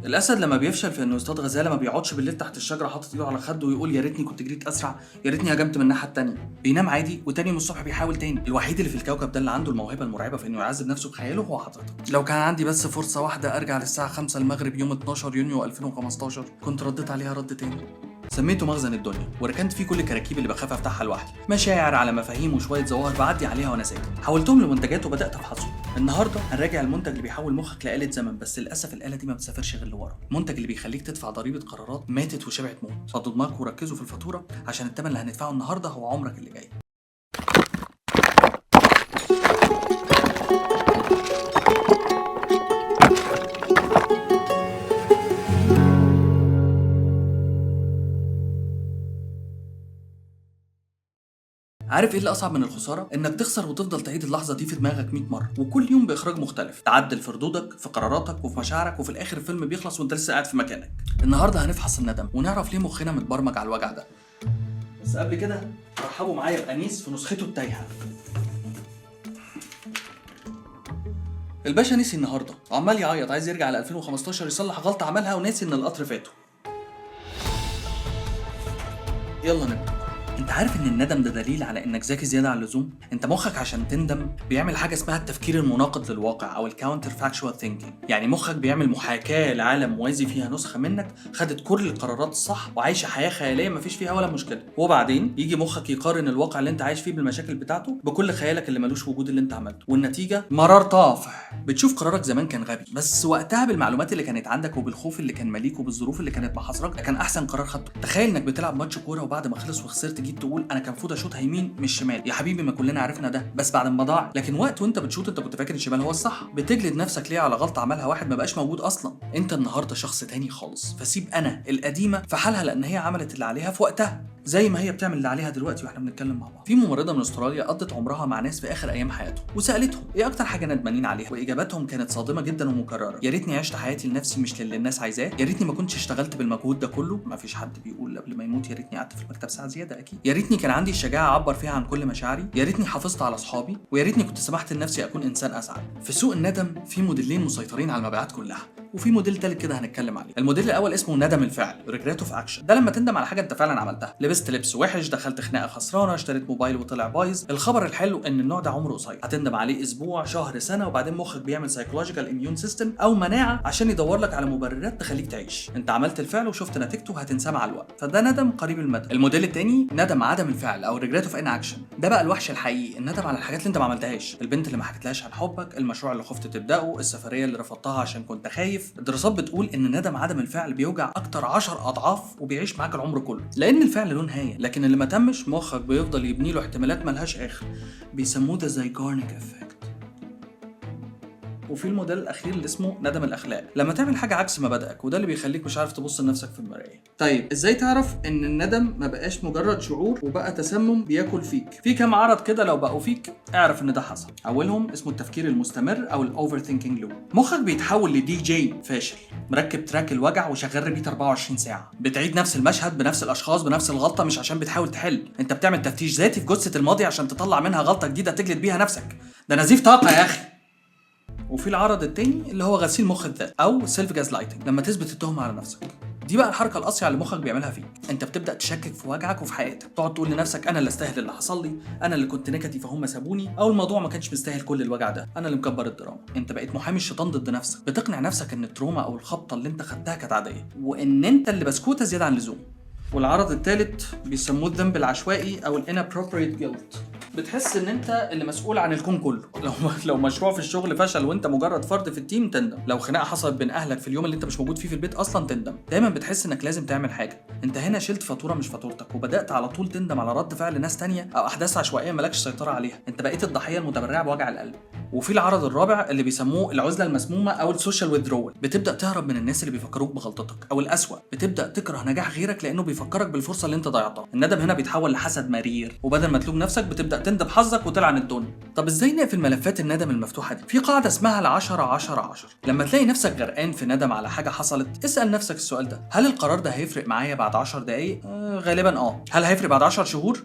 الاسد لما بيفشل في انه يصطاد غزاله ما بيقعدش بالليل تحت الشجره حاطط ايده على خده ويقول يا ريتني كنت جريت اسرع، يا ريتني هجمت من الناحيه الثانيه. بينام عادي وتاني يوم الصبح بيحاول تاني. الوحيد اللي في الكوكب ده اللي عنده الموهبه المرعبه في انه يعذب نفسه بخياله هو حضرتك. لو كان عندي بس فرصه واحده ارجع للساعه 5 المغرب يوم 12 يونيو 2015 كنت رديت عليها رد تاني. سميته مخزن الدنيا وركنت فيه كل الكراكيب اللي بخاف افتحها لوحدي، مشاعر على مفاهيم وشويه ظواهر بعدي عليها وانا ساكت، حولتهم لمنتجات وبدات افحصهم. النهارده هنراجع المنتج اللي بيحول مخك لآلة زمن، بس للاسف الآلة دي ما بتسافرش غير لورا. المنتج اللي بيخليك تدفع ضريبه قرارات ماتت وشبعت موت. فضوا دماغكم وركزوا في الفاتوره عشان الثمن اللي هندفعه النهارده هو عمرك اللي جاي. عارف ايه اللي اصعب من الخساره؟ انك تخسر وتفضل تعيد اللحظه دي في دماغك 100 مره وكل يوم باخراج مختلف، تعدل في ردودك في قراراتك وفي مشاعرك، وفي الاخر الفيلم بيخلص وانت لسه قاعد في مكانك. النهارده هنفحص الندم ونعرف ليه مخنا متبرمج على الوجع ده. بس قبل كده رحبوا معايا بأنيس في نسخته التايهه. الباشا نسي النهارده وعمال يعيط، عايز يرجع ل 2015 يصلح غلطه عملها وناسي ان القطر فاته. يلا نبدا. انت عارف ان الندم ده دليل على انك ذكي زياده عن اللزوم؟ انت مخك عشان تندم بيعمل حاجه اسمها التفكير المناقض للواقع او الكاونتر فاكشوال ثينكينج. يعني مخك بيعمل محاكاه لعالم موازي فيها نسخه منك خدت كل القرارات الصح وعايشه حياه خياليه مفيش فيها ولا مشكله، وبعدين يجي مخك يقارن الواقع اللي انت عايش فيه بالمشاكل بتاعته بكل خيالك اللي ملوش وجود اللي انت عملته، والنتيجه مرار طافح. بتشوف قرارك زمان كان غبي، بس وقتها بالمعلومات اللي كانت عندك وبالخوف اللي كان ماليك وبالظروف اللي كانت محاصرك ده كان احسن قرار خدته. تخيل انك بتلعب ماتش كوره وبعد ما خلص وخسرت جيت تقول انا كان المفروض اشوطها يمين مش شمال. يا حبيبي ما كلنا عرفنا ده، بس بعد ما ضاع. لكن وقت وانت بتشوط انت كنت فاكر الشمال هو الصح. بتجلد نفسك ليه على غلطه عملها واحد ما بقاش موجود اصلا؟ انت النهارده شخص تاني خالص، فسيب انا القديمه في حالها لان هي عملت اللي عليها في وقتها زي ما هي بتعمل اللي عليها دلوقتي واحنا بنتكلم مع بعض. في ممرضه من استراليا قضت عمرها مع ناس في اخر ايام حياتهم وسالتهم ايه اكتر حاجه ندمانين عليها، واجاباتهم كانت صادمه جدا ومكرره. يا ريتني عشت حياتي لنفسي مش للي الناس عايزاه، يا ريتني ما كنتش اشتغلت بالمجهود ده كله. ما فيش حد بيقول قبل ما يموت يا ريتني قعدت في المكتب ساعه زياده اكيد. يا ريتني كان عندي الشجاعه اعبر فيها عن كل مشاعري، يا ريتني حافظت على اصحابي، ويا ريتني كنت سمحت لنفسي اكون انسان اسعد. في سوق الندم في موديلين مسيطرين على المبيعات كلها، وفي موديل تالت كده هنتكلم عليه. الموديل الاول اسمه ندم الفعل ريجريت اوف اكشن. ده لما تندم على حاجه انت فعلا عملتها، لبست لبس وحش، دخلت خناقه خسرانه، اشتريت موبايل وطلع بايظ. الخبر الحلو ان النوع ده عمره قصير، هتندم عليه اسبوع شهر سنه وبعدين مخك بيعمل سايكولوجيكال اميون سيستم او مناعه عشان يدور لك على مبررات تخليك تعيش. انت عملت الفعل وشفت نتيجته هتنساه مع الوقت، فده ندم قريب المدى. الموديل الثاني ندم عدم الفعل او ريجريت اوف ان اكشن. ده بقى الوحش الحقيقي، الندم على الحاجات اللي انت ما عملتهاش، البنت اللي ما حكيتلهاش عن حبك، المشروع اللي خفت تبداه، السفريه اللي رفضتها عشان كنت خايف. الدراسات بتقول ان ندم عدم الفعل بيوجع اكتر 10 اضعاف وبيعيش معاك العمر كله، لان الفعل له نهايه، لكن اللي ما تمش مخك بيفضل يبني له احتمالات ملهاش اخر. بيسموه ده زايجارنيك افكت. وفي الموديل الاخير اللي اسمه ندم الاخلاق، لما تعمل حاجه عكس مبادئك، وده اللي بيخليك مش عارف تبص لنفسك في المرايه. طيب ازاي تعرف ان الندم ما بقاش مجرد شعور وبقى تسمم بياكل فيك؟ في كام عرض كده لو بقوا فيك اعرف ان ده حصل. اولهم اسمه التفكير المستمر او الاوفر ثينكينج لوب. مخك بيتحول لدي جي فاشل مركب تراك الوجع وشغال ريبيت 24 ساعه، بتعيد نفس المشهد بنفس الاشخاص بنفس الغلطه، مش عشان بتحاول تحل، انت بتعمل تفتيش ذاتي في جثه الماضي عشان تطلع منها غلطه جديده تجلد بيها نفسك. ده نزيف طاقه يا اخي. وفي العرض التاني اللي هو غسيل مخ الذات او سيلف جاز لايتنج، لما تثبت التهمه على نفسك. دي بقى الحركه الاصيع اللي مخك بيعملها فيك. انت بتبدا تشكك في وجعك وفي حياتك، تقعد تقول لنفسك انا اللي استاهل اللي حصل لي، انا اللي كنت نكدي فهم سابوني، او الموضوع ما كانش مستاهل كل الوجع ده، انا اللي مكبر الدراما. انت بقيت محامي الشيطان ضد نفسك، بتقنع نفسك ان التروما او الخبطه اللي انت خدتها كانت عاديه وان انت اللي بسكوته زياده عن اللزوم. والعرض الثالث بيسموه الذنب العشوائي او inappropriate guilt. بتحس ان انت اللي مسؤول عن الكون كله. لو مشروع في الشغل فشل وانت مجرد فرد في التيم تندم، لو خناقه حصلت بين اهلك في اليوم اللي انت مش موجود فيه في البيت اصلا تندم. دايما بتحس انك لازم تعمل حاجه، انت هنا شلت فاتوره مش فاتورتك وبدات على طول تندم على رد فعل ناس تانية او احداث عشوائيه مالكش سيطره عليها، انت بقيت الضحيه المتبرعه بوجع القلب. وفي العرض الرابع اللي بيسموه العزله المسمومه او السوشيال ويذرول، بتبدا تهرب من الناس اللي بيفكروك بغلطتك، او الاسوأ بتبدا تكره نجاح غيرك لانه بيفكرك بالفرصه اللي انت ضيعتها. الندم هنا بيتحول لحسد مرير، وبدل ما تلوم نفسك بتبدا تندب حظك وتلعن الدنيا. طب ازاي نقفل ملفات الندم المفتوحه دي؟ في قاعده اسمها ال10 10 10. لما تلاقي نفسك غرقان في ندم على حاجه حصلت، اسال نفسك السؤال ده: هل القرار ده هيفرق معايا بعد 10 دقايق؟ غالبا هل هيفرق بعد 10 شهور؟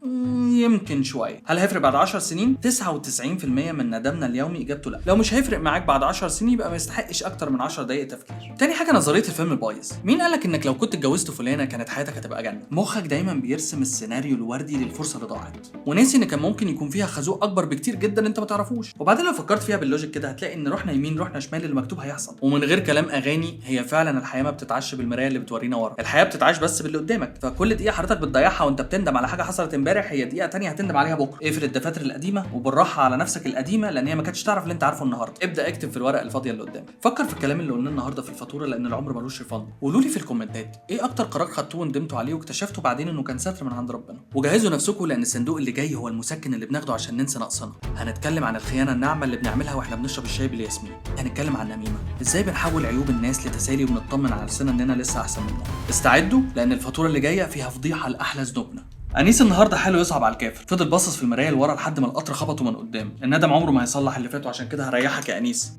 يمكن شويه. هل هيفرق بعد 10 سنين؟ 99% من ندمنا اليومي اجابته لا. لو مش هيفرق معاك بعد 10 سنين يبقى ما يستحقش اكتر من 10 دقائق تفكير. تاني حاجه نظريه الفيلم البايظ. مين قالك انك لو كنت اتجوزت فلانه كانت حياتك هتبقى جنه؟ مخك دايما بيرسم السيناريو الوردي للفرصه اللي ضاعت، وناسي ان كان ممكن يكون فيها خازوق اكبر بكتير جدا انت ما تعرفوش. وبعدين لو فكرت فيها باللوجيك كده هتلاقي ان رحنا يمين رحنا شمال اللي مكتوب هيحصل. ومن غير كلام اغاني، هي فعلا الحياه ما بتتعش بالمرايه اللي بتورينا ورا، الحياه بتتعاش بس باللي قدامك. فكل دقيقه حضرتك بتضيعها وانت بتندم على حاجه حصلت امبارح هي دقيقه تانية هتندم عليها بكره. اقفل الدفاتر القديمه وبالراحه على نفسك القديمه، لان هي ما كانتش تعرف اللي انت عارفه النهارده. ابدا اكتب في الورقه الفاضيه اللي قدامك. فكر في الكلام اللي قلناه النهارده في الفاتوره، لان العمر ملوش ريفاند. وقولوا لي في الكومنتات ايه اكتر قرار خدتوه وندمتوا عليه واكتشفتوا بعدين انه كان ستر من عند ربنا. وجهزوا نفسكم لان الصندوق اللي جاي هو المسكن اللي بناخده عشان ننسى نقصنا. هنتكلم عن الخيانه الناعمه اللي بنعملها واحنا بنشرب الشاي بالياسمين. هنتكلم عن النميمه، ازاي بنحول عيوب الناس لتسالي وبنطمن على نفسنا اننا لسه احسن منهم. استعدوا لان الفاتوره اللي جايه فيها فضيحه لاحلى ذنوبنا. انيس النهارده حاله يصعب على الكافر، فضل باصص في المرايه لورا لحد ما القطر خبطه من قدام. الندم عمره ما هيصلح اللي فات، وعشان كده هريحك يا انيس.